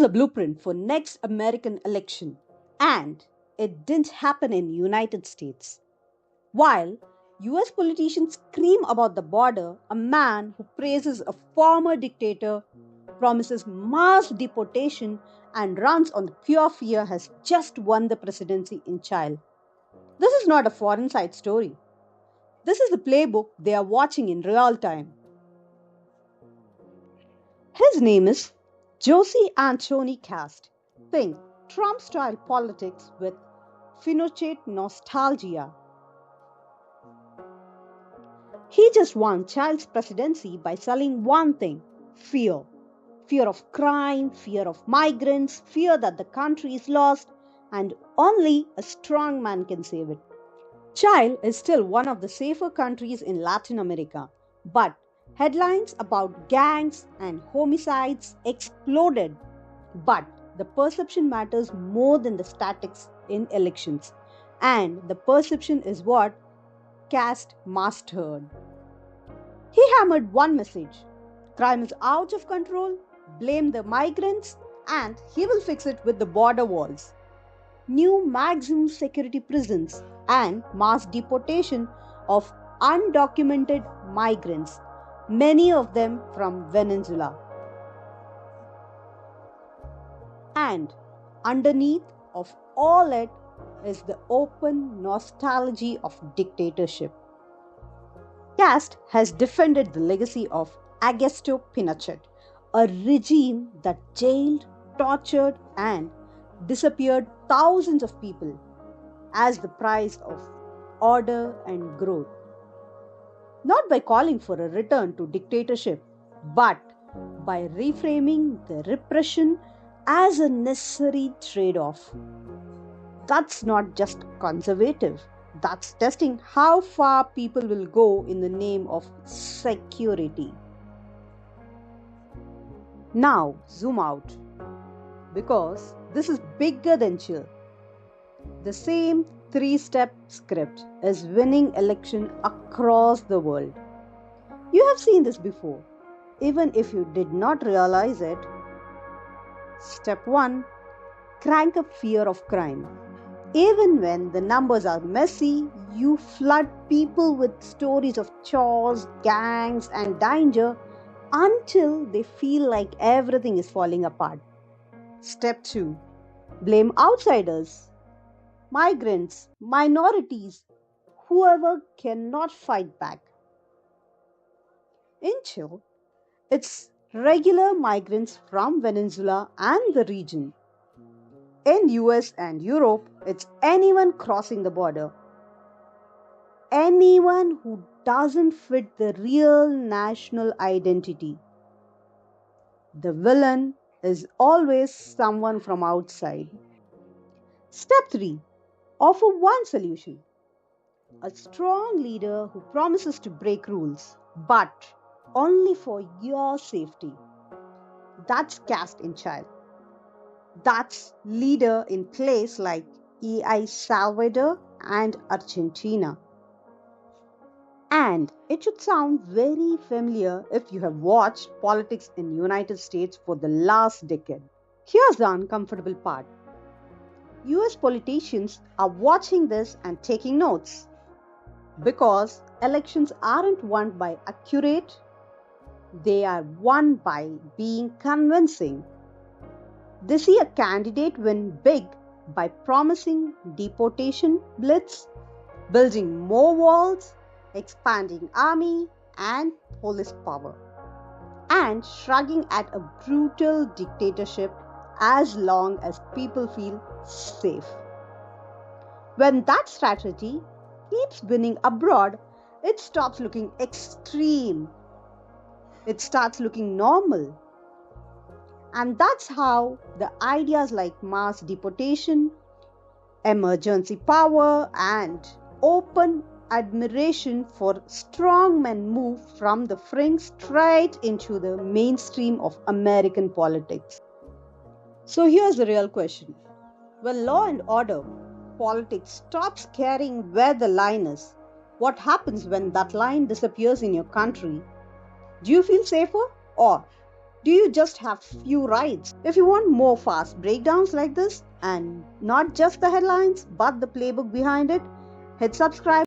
the blueprint for next American election, and it didn't happen in United States. While US politicians scream about the border, a man who praises a former dictator, promises mass deportation, and runs on the pure fear has just won the presidency in Chile. This is not a foreign side story. This is the playbook they are watching in real time. His name is José Antonio Kast. Think Trump style politics with Pinochet nostalgia. He just won Chile's presidency by selling one thing: fear. Fear of crime, fear of migrants, fear that the country is lost, and only a strong man can save it. Chile is still one of the safer countries in Latin America, but headlines about gangs and homicides exploded. But the perception matters more than the statistics in elections, and the perception is what Kast mastered. He hammered one message: crime is out of control, blame the migrants, and he will fix it with the border walls, new maximum security prisons, and mass deportation of undocumented migrants, many of them from Venezuela. And underneath of all it is the open nostalgia of dictatorship. Kast has defended the legacy of Augusto Pinochet, a regime that jailed, tortured, and disappeared thousands of people as the price of order and growth. Not by calling for a return to dictatorship, but by reframing the repression as a necessary trade off. That's not just conservative, that's testing how far people will go in the name of security. Now, zoom out, because this is bigger than chill. The same three-step script is winning election across the world. You have seen this before, even if you did not realize it. Step 1: crank up fear of crime. Even when the numbers are messy, you flood people with stories of chores, gangs, and danger until they feel like everything is falling apart. Step 2: blame outsiders, migrants, minorities, whoever cannot fight back. In Chile, it's regular migrants from Venezuela and the region. In US and Europe, it's anyone crossing the border. Anyone who doesn't fit the real national identity. The villain is always someone from outside. Step 3: offer one solution. A strong leader who promises to break rules, but only for your safety. That's Kast in Chile. That's leader in place like El Salvador and Argentina. And it should sound very familiar if you have watched politics in United States for the last decade. Here's the uncomfortable part. US politicians are watching this and taking notes. Because elections aren't won by accurate, they are won by being convincing. They see a candidate win big by promising deportation blitz, building more walls, expanding army and police power, and shrugging at a brutal dictatorship as long as people feel safe. When that strategy keeps winning abroad, it stops looking extreme. It starts looking normal. And that's how the ideas like mass deportation, emergency power, and open admiration for strong men move from the fringe straight into the mainstream of American politics. So here's the real question. When law and order politics stops caring where the line is, what happens when that line disappears in your country? Do you feel safer, or Do you just have few rights? If you want more fast breakdowns like this and not just the headlines but the playbook behind it, hit subscribe.